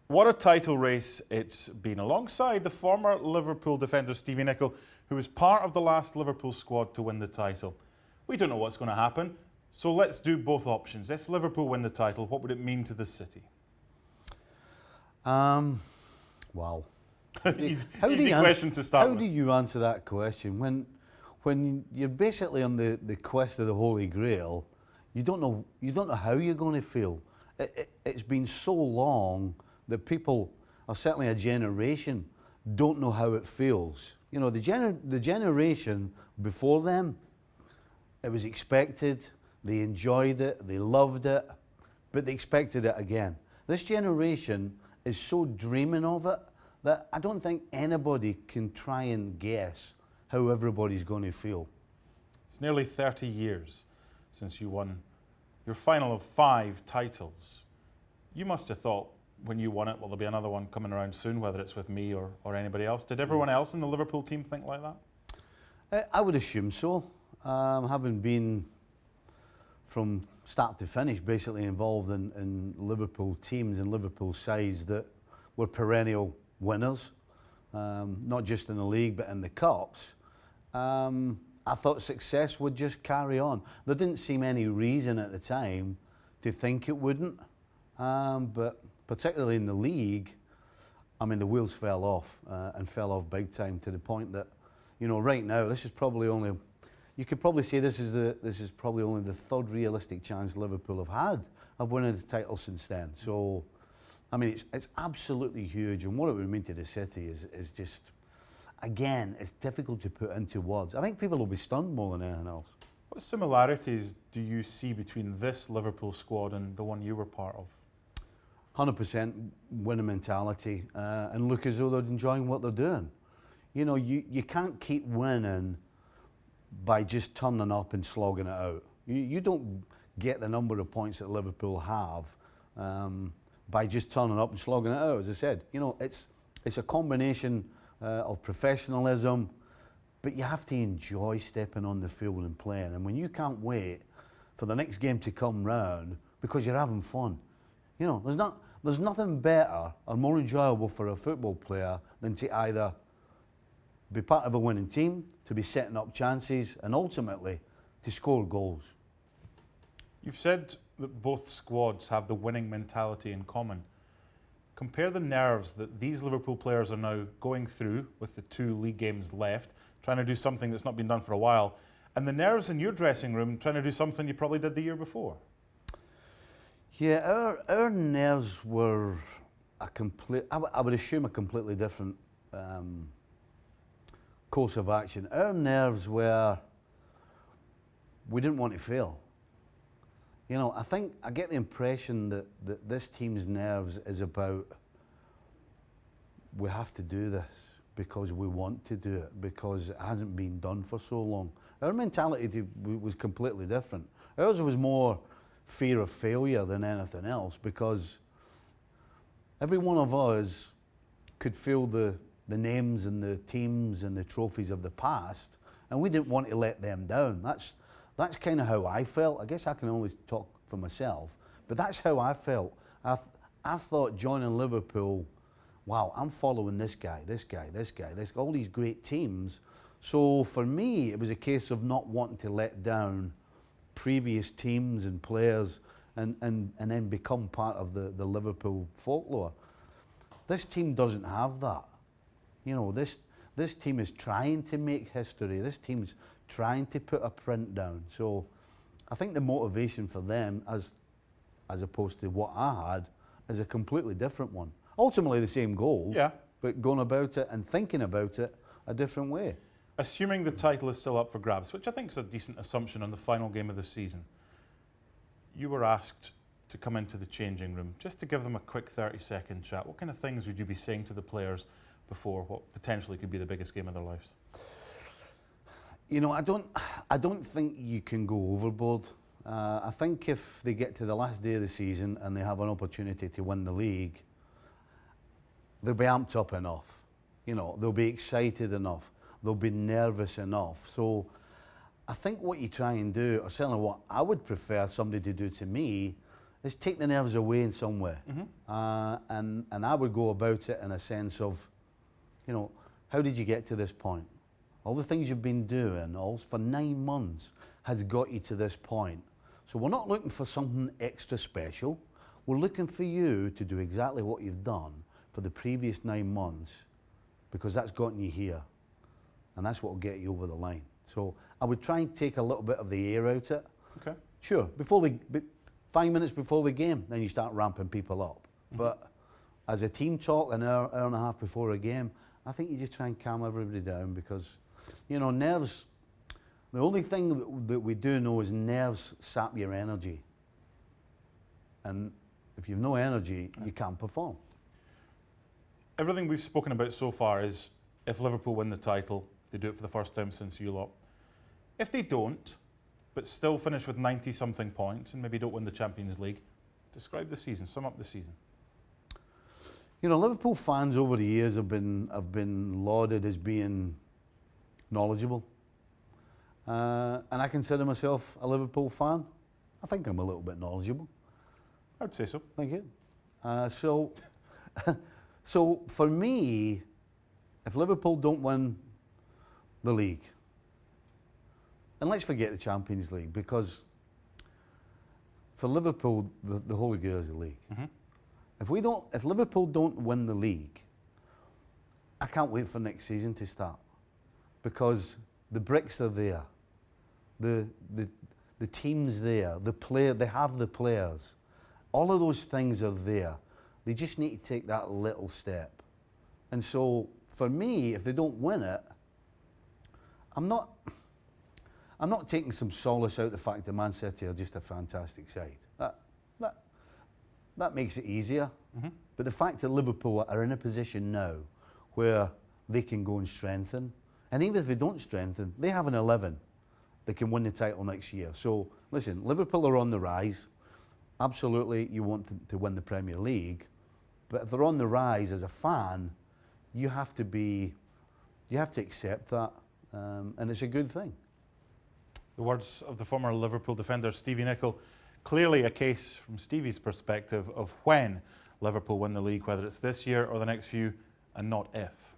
What a title race it's been, alongside the former Liverpool defender Steve Nicol, who was part of the last Liverpool squad to win the title. We don't know what's going to happen, so let's do both options. If Liverpool win the title, what would it mean to the city? Wow. Easy question to start with. How do you answer that question when you're basically on the quest of the Holy Grail? You don't know how you're going to feel. It's been so long that people, or certainly a generation, don't know how it feels. You know, the generation before them, it was expected, they enjoyed it, they loved it, but they expected it again. This generation is so dreaming of it that I don't think anybody can try and guess how everybody's going to feel. It's nearly 30 years since you won your final of 5 titles. You must have thought, when you won it, well, there'll be another one coming around soon, whether it's with me or anybody else. Did everyone else in the Liverpool team think like that? I would assume so. Having been from start to finish basically involved in Liverpool teams and Liverpool sides that were perennial winners, not just in the league but in the cups, I thought success would just carry on. There didn't seem any reason at the time to think it wouldn't, but particularly in the league, I mean, the wheels fell off and fell off big time, to the point that, you know, right now this is probably only, you could probably say this is probably only the third realistic chance Liverpool have had of winning the title since then. So, I mean, it's absolutely huge, and what it would mean to the city is just, again, it's difficult to put into words. I think people will be stunned more than anything else. What similarities do you see between this Liverpool squad and the one you were part of? 100% winning mentality, and look as though they're enjoying what they're doing. You know, you can't keep winning by just turning up and slogging it out. You don't get the number of points that Liverpool have by just turning up and slogging it out. As I said, you know, it's a combination of professionalism, but you have to enjoy stepping on the field and playing. And when you can't wait for the next game to come round because you're having fun, you know, there's nothing better or more enjoyable for a football player than to either be part of a winning team, to be setting up chances, and ultimately to score goals. You've said that both squads have the winning mentality in common. Compare the nerves that these Liverpool players are now going through with the 2 league games left, trying to do something that's not been done for a while, and the nerves in your dressing room trying to do something you probably did the year before. Yeah, our nerves were I would assume a completely different course of action. Our nerves were, we didn't want to fail. You know, I get the impression that this team's nerves is about, we have to do this because we want to do it, because it hasn't been done for so long. Our mentality was completely different. Ours was more fear of failure than anything else, because every one of us could feel the names and the teams and the trophies of the past, and we didn't want to let them down. That's kind of how I felt. I guess I can only talk for myself, but that's how I felt. I thought joining Liverpool, wow, I'm following this guy, all these great teams. So for me, it was a case of not wanting to let down previous teams and players and then become part of the Liverpool folklore. This team doesn't have that. You know, this team is trying to make history. This team's trying to put a print down. So I think the motivation for them, as opposed to what I had, is a completely different one. Ultimately the same goal, yeah, but going about it and thinking about it a different way. Assuming the title is still up for grabs, which I think is a decent assumption on the final game of the season, you were asked to come into the changing room just to give them a quick 30-second chat. What kind of things would you be saying to the players before what potentially could be the biggest game of their lives? You know, I don't think you can go overboard. I think if they get to the last day of the season and they have an opportunity to win the league, they'll be amped up enough. You know, they'll be excited enough. They'll be nervous enough. So I think what you try and do, or certainly what I would prefer somebody to do to me, let's take the nerves away in some way. Mm-hmm. And I would go about it in a sense of, you know, how did you get to this point? All the things you've been doing, all for 9 months, has got you to this point. So we're not looking for something extra special. We're looking for you to do exactly what you've done for the previous 9 months, because that's gotten you here. And that's what will get you over the line. So I would try and take a little bit of the air out it. Okay. Sure, 5 minutes before the game, then you start ramping people up. Mm-hmm. But as a team talk, an hour and a half before a game, I think you just try and calm everybody down, because, you know, nerves, the only thing that we do know is nerves sap your energy. And if you've no energy, you can't perform. Everything we've spoken about so far is if Liverpool win the title, if they do it for the first time since you lot. If they don't, but still finish with 90-something points and maybe don't win the Champions League, describe the season, sum up the season. You know, Liverpool fans over the years have been lauded as being knowledgeable. And I consider myself a Liverpool fan. I think I'm a little bit knowledgeable. I would say so. Thank you. So for me, if Liverpool don't win the league, and let's forget the Champions League, because for Liverpool, the Holy Grail is the league. Mm-hmm. If Liverpool don't win the league, I can't wait for next season to start, because the bricks are there, the team's there, they have the players, all of those things are there. They just need to take that little step. And so for me, if they don't win it, I'm not taking some solace out of the fact that Man City are just a fantastic side. That makes it easier. Mm-hmm. But the fact that Liverpool are in a position now where they can go and strengthen, and even if they don't strengthen, they have an 11 that can win the title next year. So listen, Liverpool are on the rise. Absolutely, you want to win the Premier League, but if they're on the rise as a fan, you have to accept that, and it's a good thing. The words of the former Liverpool defender Steve Nicol, clearly a case from Stevie's perspective of when Liverpool win the league, whether it's this year or the next few, and not if.